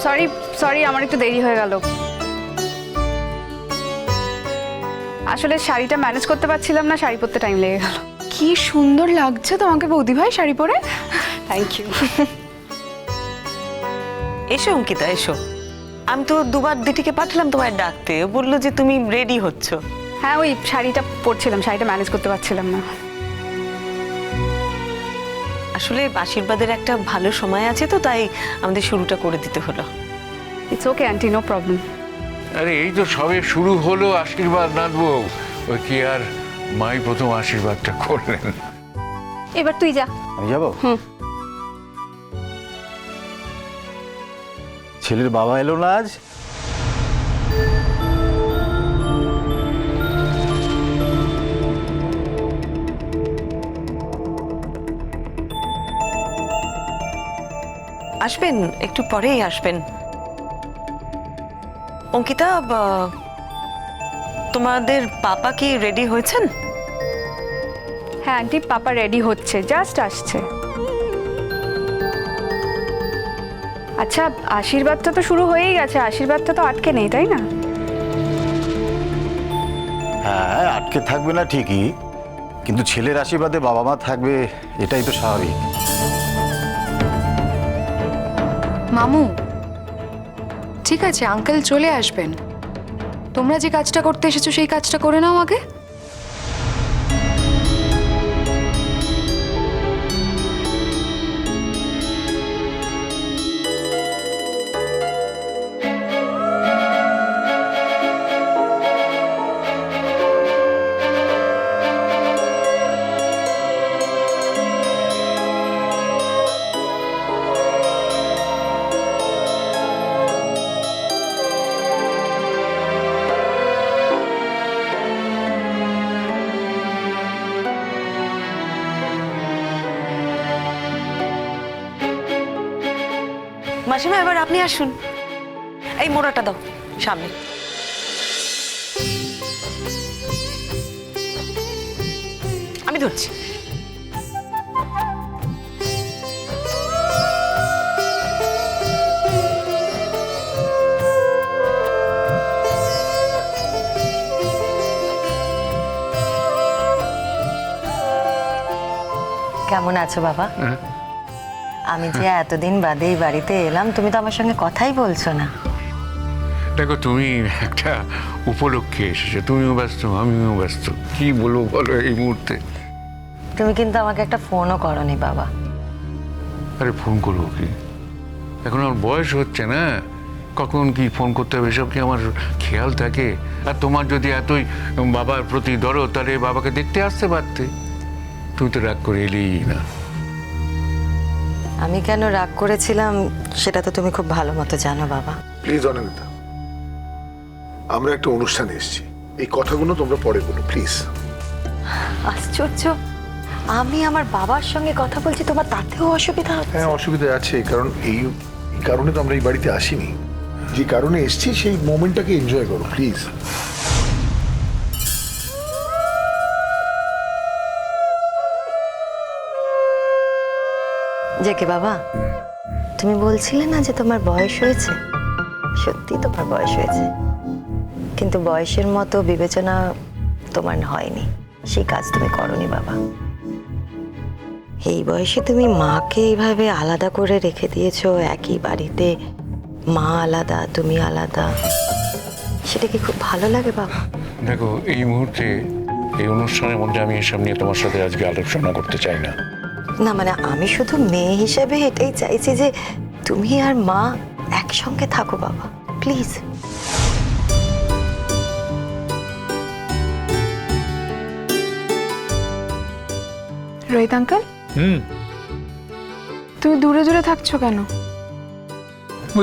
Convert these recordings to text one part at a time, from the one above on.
Sorry sorry, আমার একটু দেরি হয়ে গেল। আসলে শাড়িটা ম্যানেজ করতে পারছিলাম না, শাড়ি পরতে টাইম লেগে গেল। কি সুন্দর লাগছে তোমাকে বৌদি ভাই শাড়ি পরে। Thank you. এসো অঙ্কিতা এসো। আমি তো দুবার দিটিকে পাঠালাম তোমায় ডাকতে, ও বললো যে তুমি রেডি হচ্ছ। হ্যাঁ, ওই শাড়িটা পরছিলাম, শাড়িটা ম্যানেজ করতে পারছিলাম না। আসলে আশীর্বাদের একটা ভালো সময় আছে তো, তাই আমাদের শুরুটা করে দিতে হলো। It's okay aunty, no problem. আরে এই তো সবে শুরু হলো আশীর্বাদ নাচবো। ওই কি আর মাই প্রথম আশীর্বাদটা করলেন। এবার তুই যা। আমি যাবো? ছেলের বাবা এলো না আজ? আসবেন, একটু পরেই আসবেন। অঙ্কিতা, তোমাদের পাপা কি রেডি হয়েছেন? হ্যাঁ আন্টি, পাপা রেডি হচ্ছে, জাস্ট আসছে। আচ্ছা, আশীর্বাদটা তো শুরু হয়েই গেছে, আশীর্বাদটা তো আটকে নেই, তাই না? হ্যাঁ, আটকে থাকবে না ঠিকই, কিন্তু ছেলের আশীর্বাদে বাবা মা থাকবে, এটাই তো স্বাভাবিক। মামু ঠিক আছে, আঙ্কেল চলে আসবেন। তোমরা যে কাজটা করতে এসেছো সেই কাজটা করে নাও আগে। মাসিমা এবার আপনি আসুন, এই মোড়াটা দাও সামনে। আমি ধরছি। কেমন আছো বাবা? আমি যে এতদিন বাদে এই বাড়িতে এলাম, তুমি তো আমার সঙ্গে কথাই বলছো না। দেখো, তুমি একটা উপলক্ষে এসেছো, তুমিও ব্যস্ত আমিও ব্যস্ত, কি বলবো বলো এই মুহূর্তে। তুমি কিন্তু আমাকে একটা ফোনও করনি বাবা। আরে ফোন করবো কি, এখন আমার বয়স হচ্ছে না, কখন কি ফোন করতে হবে এসব কি আমার খেয়াল থাকে? আর তোমার যদি এতই বাবার প্রতি দরদ, তাহলে বাবাকে দেখতে আসতে পারতে। তুমি তো রাগ করে এলেই না। আমি কেন রাগ করেছিলাম সেটা তো তুমি খুব ভালো মতো জানো বাবা। প্লিজ অনিন্দিতা, আমরা একটা অনুষ্ঠানে এসেছি, এই কথাগুলো তোমরা পরে বলো প্লিজ। আশ্চর্য, আমি আমার বাবার সঙ্গে কথা বলছি, তোমার তাতেও অসুবিধা হচ্ছে? হ্যাঁ, অসুবিধা আছে, কারণ এই কারণে তো আমরা এই বাড়িতে আসিনি। যে কারণে এসেছি সেই মোমেন্টটাকে এনজয় করো প্লিজ। যাকে বাবা, তুমি বলছিলে না যে তোমার বয়স হয়েছে? সত্যি তোমার বয়স হয়েছে, কিন্তু বয়সের মতো বিবেচনা তোমার হয়নি, সেই কাজ তুমি করনি বাবা। এই বয়সে তুমি মাকে এইভাবে আলাদা করে রেখে দিয়েছো একই বাড়িতে, মা আলাদা তুমি আলাদা, সেটা কি খুব ভালো লাগে বাবা? দেখো, এই মুহূর্তে এই অনুষ্ঠানের মধ্যে আমি এসব নিয়ে তোমার সাথে আজকে আলোচনা করতে চাই না। না মানে আমি শুধু মেয়ে হিসেবে এটাই চাইছি যে তুমি আর মা একসঙ্গে থাকো বাবা, প্লিজ। রোহিত আঙ্কেল, তুমি দূরে দূরে থাকছো কেন?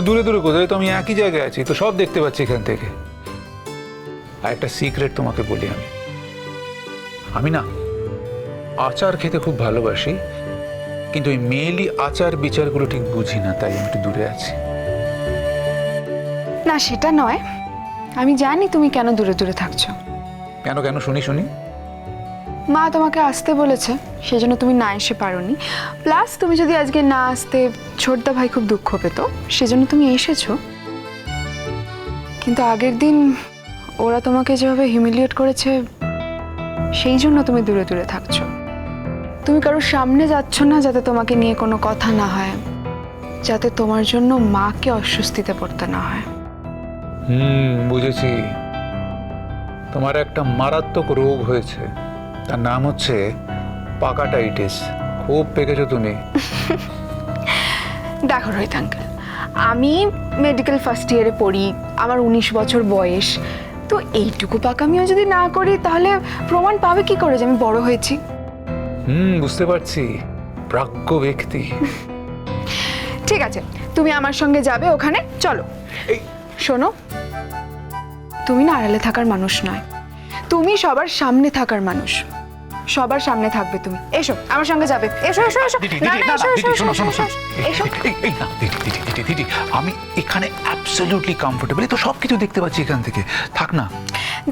দূরে দূরে কোথায়, তো আমি একই জায়গায় আছি, তো সব দেখতে পাচ্ছি এখান থেকে। আর একটা সিক্রেট তোমাকে বলি, আমি না আচার খেতে খুব ভালোবাসি, কিন্তু ওই মেয়েলি আচার বিচারগুলো ঠিক বুঝি না, তাই আমি একটু দূরে আছি। না সেটা নয়, আমি জানি তুমি কেন দূরে দূরে থাকছো। কেন কেন শুনি শুনি। মা তোমাকে আসতে বলেছে, সেজন্য তুমি না এসে পারোনি। প্লাস তুমি যদি আজকে না আসতে ছোটদা ভাই খুব দুঃখ পেত, সেজন্য তুমি এসেছো। কিন্তু আগের দিন ওরা তোমাকে যেভাবে হিউমিলিয়েট করেছে, সেই জন্য তুমি দূরে দূরে থাকছো। তুমি কারোর সামনে যাচ্ছ না যাতে তোমাকে নিয়ে কোনো কথা না হয়, যাতে তোমার জন্য মাকে অস্বস্তিতে পড়তে না হয়। বুঝেছি। তোমার একটা মারাত্মক রোগ হয়েছে, তার নাম হচ্ছে পাকাটাইটিস। খুব পেকেছো তুমি। দেখো রোহিত আঙ্কেল, আমি মেডিকেল ফার্স্ট ইয়ারে পড়ি, আমার 19 বছর বয়স। তো এইটুকু পাকামিও যদি না করি, তাহলে প্রমাণ পাবে কি করে যে আমি বড় হয়েছি? বুঝতে পারছি, প্রাজ্ঞ ব্যক্তি। ঠিক আছে, তুমি আমার সঙ্গে যাবে ওখানে, চলো। শোনো, তুমি না আড়ালে থাকার মানুষ নয়, তুমি সবার সামনে থাকার মানুষ। সবার সামনে থাকবে তুমি। এসো আমার সঙ্গে যাবে, এসো এসো এসো। না, না, এসো, এসো, এসো, এসো, এসো। এসো। দিদি, আমি এখানে অ্যাবসলিউটলি কমফোর্টেবল, তো সবকিছু দেখতে পাচ্ছি এখান থেকে। থাক না।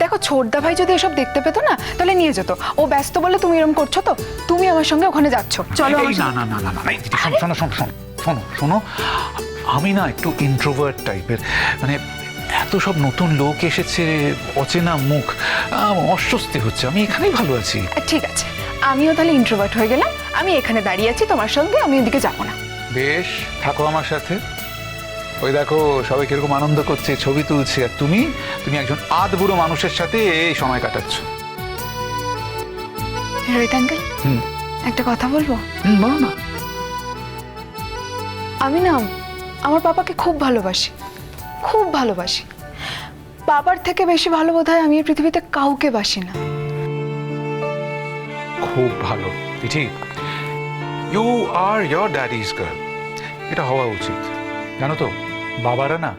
দেখো, ছোটদা ভাই যদি এসব দেখতে পেতো না, তাহলে নিয়ে যেত। ও ব্যস্ত বলে তুমি এরকম করছো, তো তুমি আমার সঙ্গে ওখানে যাচ্ছ। চলো আমার না সঙ্গে। না না না না, দিদি, শোনো শোনো শোনো শোনো শোনো, আমি না একটু ইন্ট্রোভার্ট টাইপের, মানে এত সব নতুন লোক এসেছে, অচেনা মুখ, অস্বস্তি হচ্ছে। আমি এখানেই ভালো আছি। ঠিক আছে, আমিও তাহলে ইন্ট্রোভার্ট হয়ে গেলাম। আমি এখানে দাঁড়িয়ে আছি তোমার সঙ্গে, আমি ওদিকে যাবো না। বেশ, থাকো আমার সাথে। ওই দেখো সবাই কিরকম আনন্দ করছে, ছবি তুলছে, আর তুমি একজন আধবুড়ো মানুষের সাথে এই সময় কাটাচ্ছ। রোহিত আঙ্কেল, একটা কথা বলবো? বলো না। আমি না আমার পাপাকে খুব ভালোবাসি, খুব ভালোবাসি। বাবার থেকে বেশি ভালো বোধহয় আমি এই পৃথিবীতে কাউকে বাসি না। খুব ভালো দিদি, you are your daddy's girl. এটা হওয়া উচিত। জানো তো, বাবারা না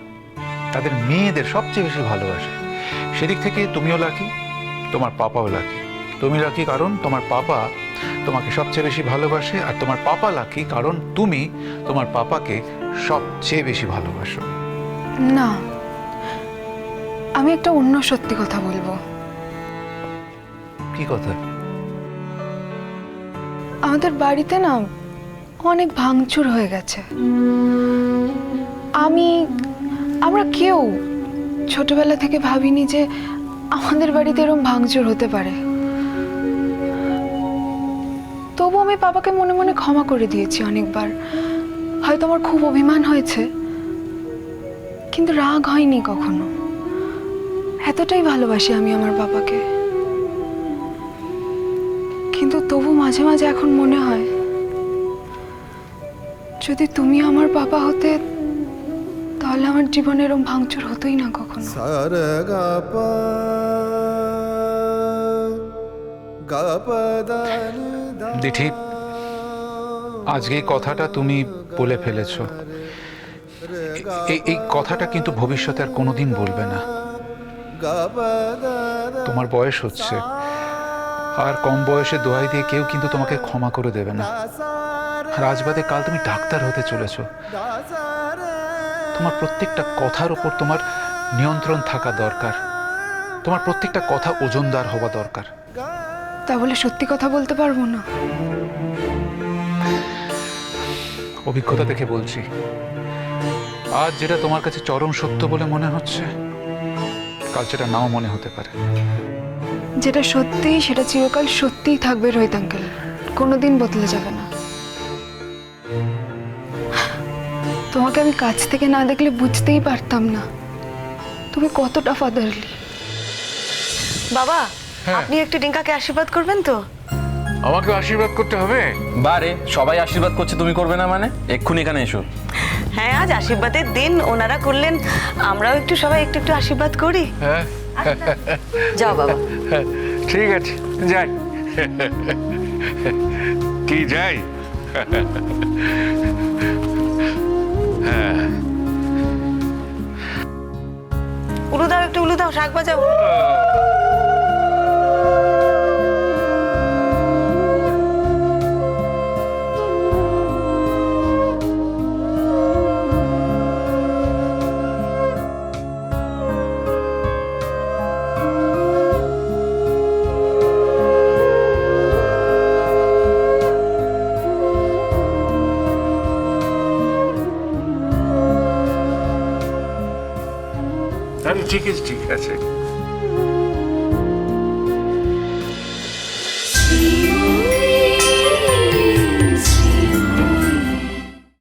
তাদের মেয়েদের সবচেয়ে বেশি ভালোবাসে। সেদিক থেকে তুমিও লাকি, তোমার পাপাও লাকি। তুমি লাকি কারণ তোমার পাপা তোমাকে সবচেয়ে বেশি ভালোবাসে, আর তোমার পাপা লাকি কারণ তুমি তোমার পাপাকে সবচেয়ে বেশি ভালোবাসো। না, আমি একটা অন্য সত্যি কথা বলবো। কি কথা? আমাদের বাড়িতে না অনেক ভাঙচুর হয়ে গেছে। আমরা কেউ ছোটবেলা থেকে ভাবিনি যে আমাদের বাড়িতে এরকম ভাঙচুর হতে পারে। তবু আমি বাবাকে মনে মনে ক্ষমা করে দিয়েছি অনেকবার। হয়তো আমার খুব অভিমান হয়েছে, কিন্তু রাগ হয়নি কখনো। এতটাই ভালোবাসি আমি আমার বাবাকে। কিন্তু তবু মাঝে মাঝে এখন মনে হয়, যদি তুমি আমার বাবা হতে, তাহলে আমার জীবনে এরকম ভাঙচুর হতোই না কখনো। দিঠি, আজকে এই কথাটা তুমি বলে ফেলেছো। এই কথাটা কিন্তু ভবিষ্যতে আর কোনোদিন বলবে না। তোমার বয়স হচ্ছে, আর কম বয়সে দোহাই দিয়ে কেউ কিন্তু তোমাকে ক্ষমা করে দেবে না। আর আজ বাদে কাল তুমি ডাক্তার হতে চলেছো। তোমার প্রত্যেকটা কথার উপর তোমার নিয়ন্ত্রণ থাকা দরকার। তোমার প্রত্যেকটা কথা ওজনদার হওয়া দরকার। তা বলে সত্যি কথা বলতে পারবো না? অভিজ্ঞতা থেকে বলছি, আজ যেটা তোমার কাছে চরম সত্য বলে মনে হচ্ছে, কাল সেটা নাও মনে হতে পারে। যেটা সত্যি সেটা চিরকাল সত্যিই থাকবে রোহিত আঙ্কেল, কোনোদিন বদলে যাবে না। তোমাকে আমি কাছ থেকে না দেখলে বুঝতেই পারতাম না তুমি কতটা ফাদারলি। বাবা, আপনি একটু ডিঙ্কাকে আশীর্বাদ করবেন তো? আমাকে আশীর্বাদ করতে হবে? বারে সবাই আশীর্বাদ করছে, তুমি করবে না মানে? এক্ষুনি এখানে এসো। হ্যাঁ, আজ আশীর্বাদের দিন, ওনারা করলেন, আমরাও একটু সবাই একটু একটু আশীর্বাদ করি। হ্যাঁ, যাও বাবা। ঠিক আছে, যাই। কি যাই? উলু দাও, একটু উলু দাও, শাক বাজাও। আরে ঠিক আছে ঠিক আছে